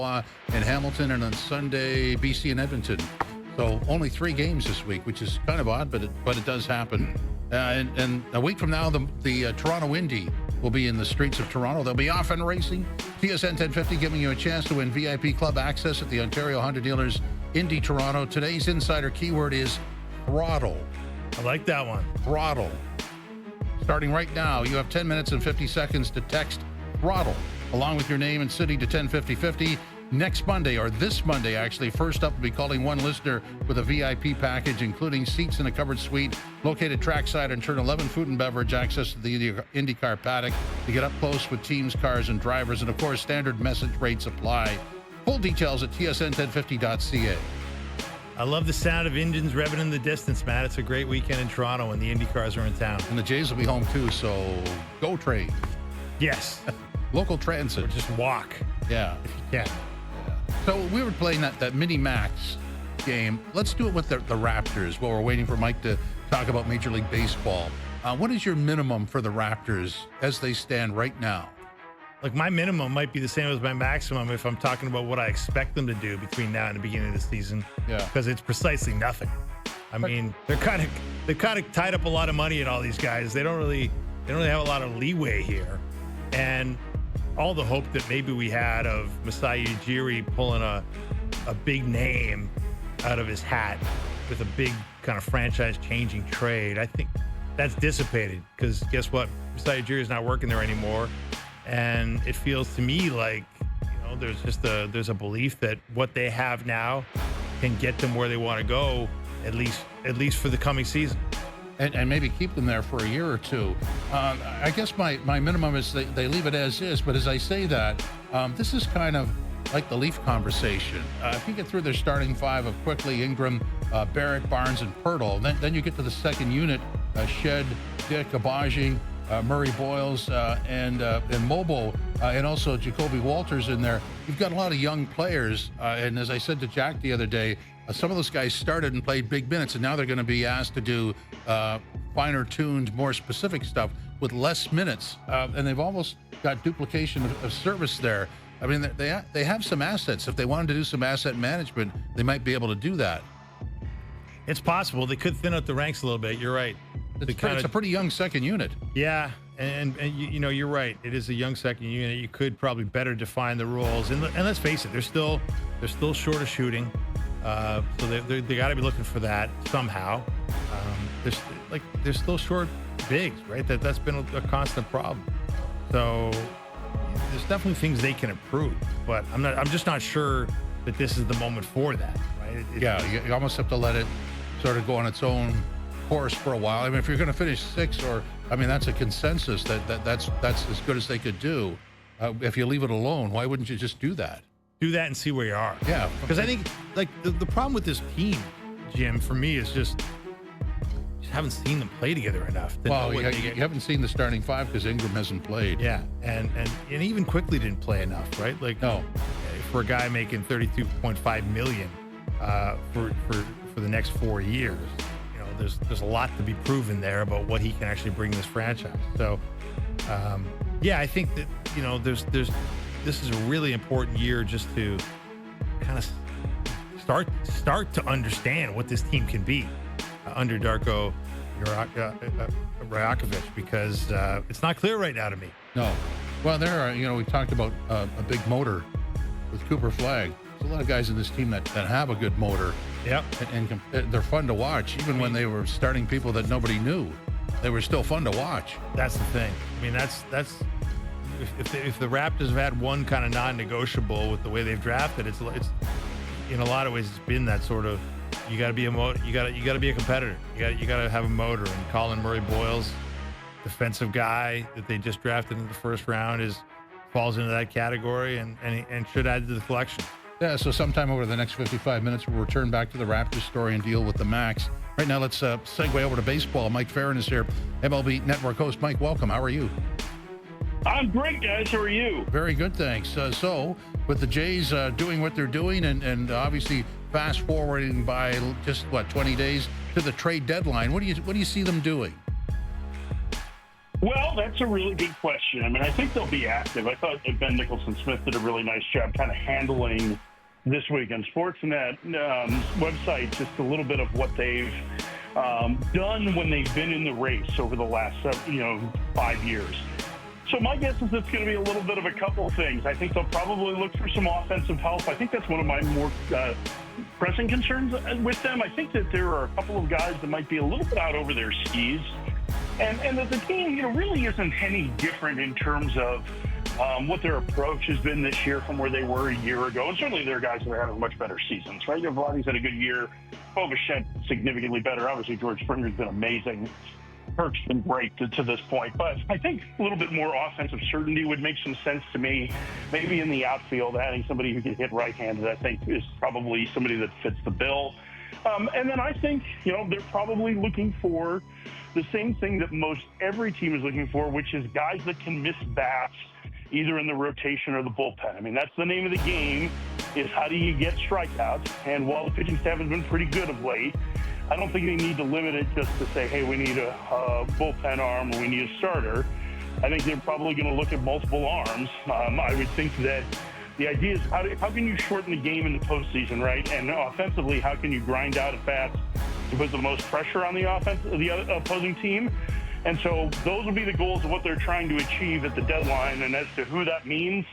in Hamilton, and on Sunday, BC and Edmonton. So only 3 games this week, which is kind of odd, but it does happen. And a week from now, the Toronto Indy will be in the streets of Toronto. They'll be off and racing. TSN 1050 giving you a chance to win VIP club access at the Ontario Honda Dealers Indy Toronto. Today's insider keyword is throttle. I like that one. Throttle. Starting right now, you have 10 minutes and 50 seconds to text throttle along with your name and city to 105050. Next Monday, or this Monday actually, first up, we'll be calling one listener with a VIP package, including seats in a covered suite, located trackside, and turn 11 food and beverage, access to the IndyCar paddock to get up close with teams, cars, and drivers, and of course, standard message rates apply. Full details at tsn1050.ca. I love the sound of engines revving in the distance, man. It's a great weekend in Toronto when the Indy cars are in town. And the Jays will be home too, so go train. Yes. Local transit. Or just walk. Yeah. If you can. So we were playing that Mini Max game. Let's do it with the Raptors while we're waiting for Mike to talk about Major League Baseball. What is your minimum for the Raptors as they stand right now? Like, my minimum might be the same as my maximum if I'm talking about what I expect them to do between now and the beginning of the season. Yeah. Because it's precisely nothing. I mean, they've kind of tied up a lot of money in all these guys. They don't really have a lot of leeway here. And all the hope that maybe we had of Masai Ujiri pulling a big name out of his hat with a big kind of franchise-changing trade, I think that's dissipated, because guess what? Masai Ujiri is not working there anymore, and it feels to me like, there's a belief that what they have now can get them where they want to go, at least for the coming season. And maybe keep them there for a year or two. I guess my minimum is they leave it as is, but as I say that, this is kind of like the Leaf conversation. If you get through their starting 5 of Quickly, Ingram, Barrett, Barnes, and Pirtle, then you get to the second unit, Shed, Dick, Abaji, Murray Boyles, and Mobo, and also Jacoby Walters in there. You've got a lot of young players, and as I said to Jack the other day, some of those guys started and played big minutes, and now they're going to be asked to do finer-tuned, more specific stuff with less minutes, and they've almost got duplication of service there. I mean, they have some assets. If they wanted to do some asset management, they might be able to do that. It's possible. They could thin out the ranks a little bit. You're right. It's a pretty young second unit. Yeah, and you're right. It is a young second unit. You could probably better define the rules. And let's face it, they're still short of shooting. So they got to be looking for that somehow. They're still short bigs, right? That's been a constant problem. So there's definitely things they can improve, but I'm just not sure that this is the moment for that, right? You almost have to let it sort of go on its own course for a while. I mean, if you're going to finish 6th, that's a consensus that's as good as they could do. If you leave it alone, why wouldn't you just do that? Do that and see where you are. Yeah. Because I think, the problem with this team, Jim, for me, is just haven't seen them play together enough. Well, you haven't seen the starting 5 because Ingram hasn't played. Yeah, and even Quickly didn't play enough, right? No. For a guy making $32.5 million for the next 4 years, there's a lot to be proven there about what he can actually bring this franchise. So, I think that this is a really important year just to kind of start to understand what this team can be under Darko Rajakovic, because it's not clear right now to me. No. Well, we talked about a big motor with Cooper Flagg. There's a lot of guys in this team that have a good motor. Yep. And they're fun to watch. Even when they were starting people that nobody knew, they were still fun to watch. That's the thing. I mean, that's if the Raptors have had one kind of non-negotiable with the way they've drafted, it's in a lot of ways it's been that sort of, you got to be a competitor. You got to have a motor. And Colin Murray Boyles, defensive guy that they just drafted in the first round, falls into that category and should add to the collection. Yeah, so sometime over the next 55 minutes, we'll return back to the Raptors story and deal with the Max. Right now, let's segue over to baseball. Mike Farron is here, MLB Network host. Mike, welcome. How are you? I'm great, guys. How are you? Very good, thanks. So, with the Jays doing what they're doing and obviously fast forwarding by just, 20 days to the trade deadline, what do you see them doing? Well, that's a really good question. I mean, I think they'll be active. I thought that Ben Nicholson-Smith did a really nice job kind of handling this week on Sportsnet website, just a little bit of what they've done when they've been in the race over the last 5 years. So my guess is it's going to be a little bit of a couple of things. I think they'll probably look for some offensive help. I think that's one of my more pressing concerns with them. I think that there are a couple of guys that might be a little bit out over their skis. And that the team, really isn't any different in terms of what their approach has been this year from where they were a year ago. And certainly there are guys that are having much better seasons, right? Vladdy's had a good year. Bobichette significantly better. Obviously, George Springer's been amazing. Kirk's been great to this point. But I think a little bit more offensive certainty would make some sense to me. Maybe in the outfield, adding somebody who can hit right-handed, I think, is probably somebody that fits the bill. And then I think, they're probably looking for the same thing that most every team is looking for, which is guys that can miss bats either in the rotation or the bullpen. I mean, that's the name of the game, is how do you get strikeouts? And while the pitching staff has been pretty good of late, I don't think they need to limit it just to say, hey, we need a bullpen arm or we need a starter. I think they're probably going to look at multiple arms. I would think that the idea is how can you shorten the game in the postseason, right? And offensively, how can you grind out at bats to put the most pressure on the opposing team? And so those will be the goals of what they're trying to achieve at the deadline. And as to who that means,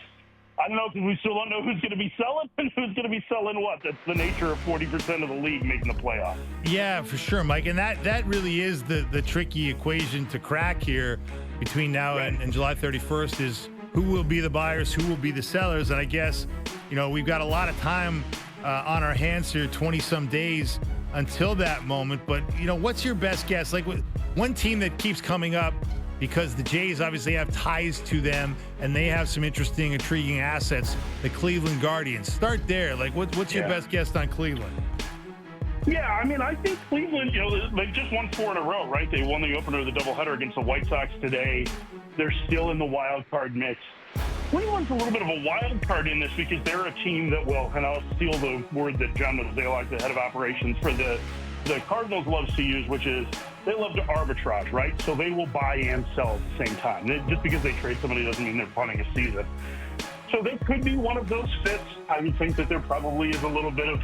I don't know, because we still don't know who's going to be selling and who's going to be selling what. That's the nature of 40% of the league making the playoffs. Yeah, for sure, Mike. And that really is the tricky equation to crack here between now and July 31st is who will be the buyers, who will be the sellers. And I guess, we've got a lot of time on our hands here, 20-some days until that moment. But, what's your best guess? Like, one team that keeps coming up, because the Jays obviously have ties to them and they have some interesting, intriguing assets, the Cleveland Guardians. Start there. Like, what's your best guess on Cleveland? Yeah, I mean, I think Cleveland, they just won 4 in a row, right? They won the opener of the doubleheader against the White Sox today. They're still in the wild card mix. Cleveland's a little bit of a wild card in this because they're a team that will, and I'll steal the word that John Mozeliak, the head of operations for the Cardinals, loves to use, which is they love to arbitrage, right? So they will buy and sell at the same time. Just because they trade somebody doesn't mean they're punting a season. So they could be one of those fits. I would think that there probably is a little bit of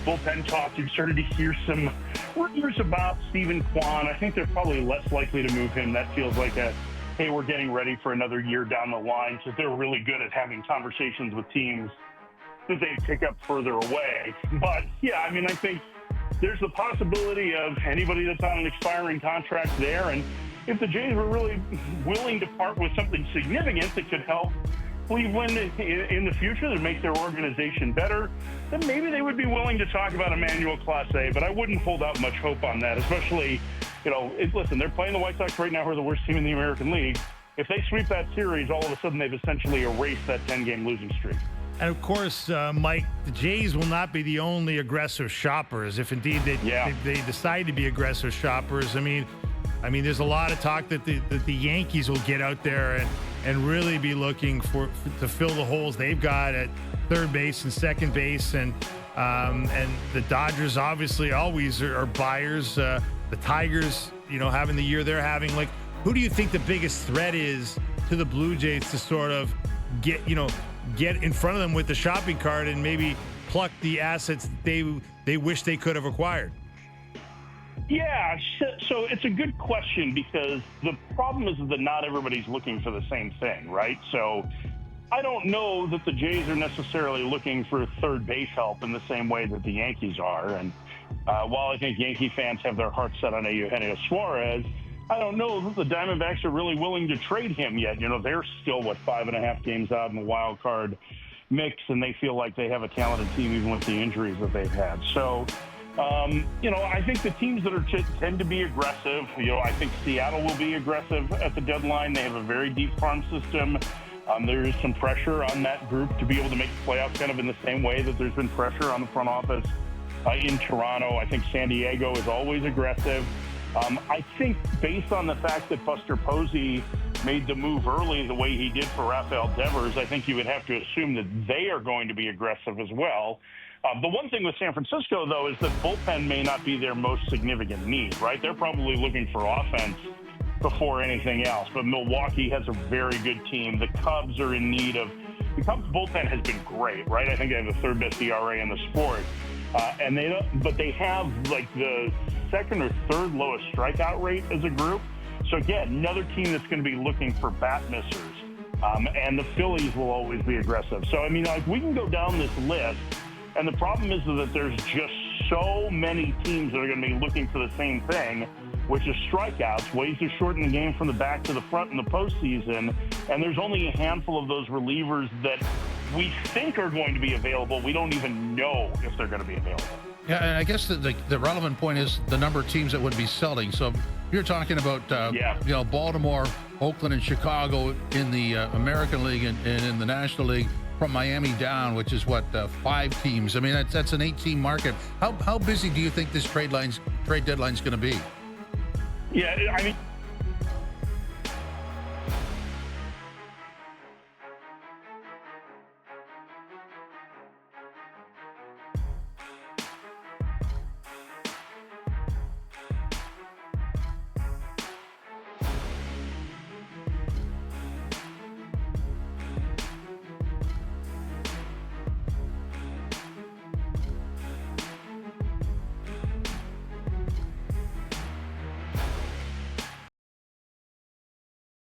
bullpen talk. You've started to hear some rumors about Stephen Kwan. I think they're probably less likely to move him. That feels like hey, we're getting ready for another year down the line, because they're really good at having conversations with teams that they pick up further away. But, yeah, I mean, I think there's the possibility of anybody that's on an expiring contract there. And if the Jays were really willing to part with something significant that could help Cleveland in the future, that make their organization better, then maybe they would be willing to talk about Emmanuel Clase. But I wouldn't hold out much hope on that, especially, listen, they're playing the White Sox right now, who are the worst team in the American League. If they sweep that series, all of a sudden they've essentially erased that 10-game losing streak. And of course, Mike, the Jays will not be the only aggressive shoppers, if indeed they decide to be aggressive shoppers. I mean, there's a lot of talk that the Yankees will get out there and really be looking to fill the holes they've got at third base and second base, and the Dodgers obviously always are buyers. The Tigers, having the year they're having. Like, who do you think the biggest threat is to the Blue Jays to sort of get in front of them with the shopping cart and maybe pluck the assets they wish they could have acquired? Yeah, so it's a good question, because the problem is that not everybody's looking for the same thing, right? So I don't know that the Jays are necessarily looking for third base help in the same way that the Yankees are. And while I think Yankee fans have their hearts set on Eugenio Suarez, I don't know that the Diamondbacks are really willing to trade him yet. They're still, 5.5 games out in the wild card mix, and they feel like they have a talented team even with the injuries that they've had. So, I think the teams that tend to be aggressive, I think Seattle will be aggressive at the deadline. They have a very deep farm system. There is some pressure on that group to be able to make the playoffs kind of in the same way that there's been pressure on the front office in Toronto. I think San Diego is always aggressive. I think based on the fact that Buster Posey made the move early the way he did for Rafael Devers, I think you would have to assume that they are going to be aggressive as well. The one thing with San Francisco, though, is that bullpen may not be their most significant need, right? They're probably looking for offense before anything else. But Milwaukee has a very good team. The Cubs are in need of. The Cubs bullpen has been great, right? I think they have the third best ERA in the sport, and they don't. But they have like the second or third lowest strikeout rate as a group. So again, another team that's going to be looking for bat missers. And the Phillies will always be aggressive. So I mean, like we can go down this list, and the problem is that there's just so many teams that are going to be looking for the same thing, which is strikeouts, ways to shorten the game from the back to the front in the postseason. And there's only a handful of those relievers that we think are going to be available. We don't even know if they're going to be available. Yeah, and I guess the relevant point is the number of teams that would be selling. So you're talking about, Baltimore, Oakland, and Chicago in the American League and in the National League, from Miami down, which is what, 5 teams. I mean, that's an 8-team market. How busy do you think this trade deadline's going to be? Yeah, I mean,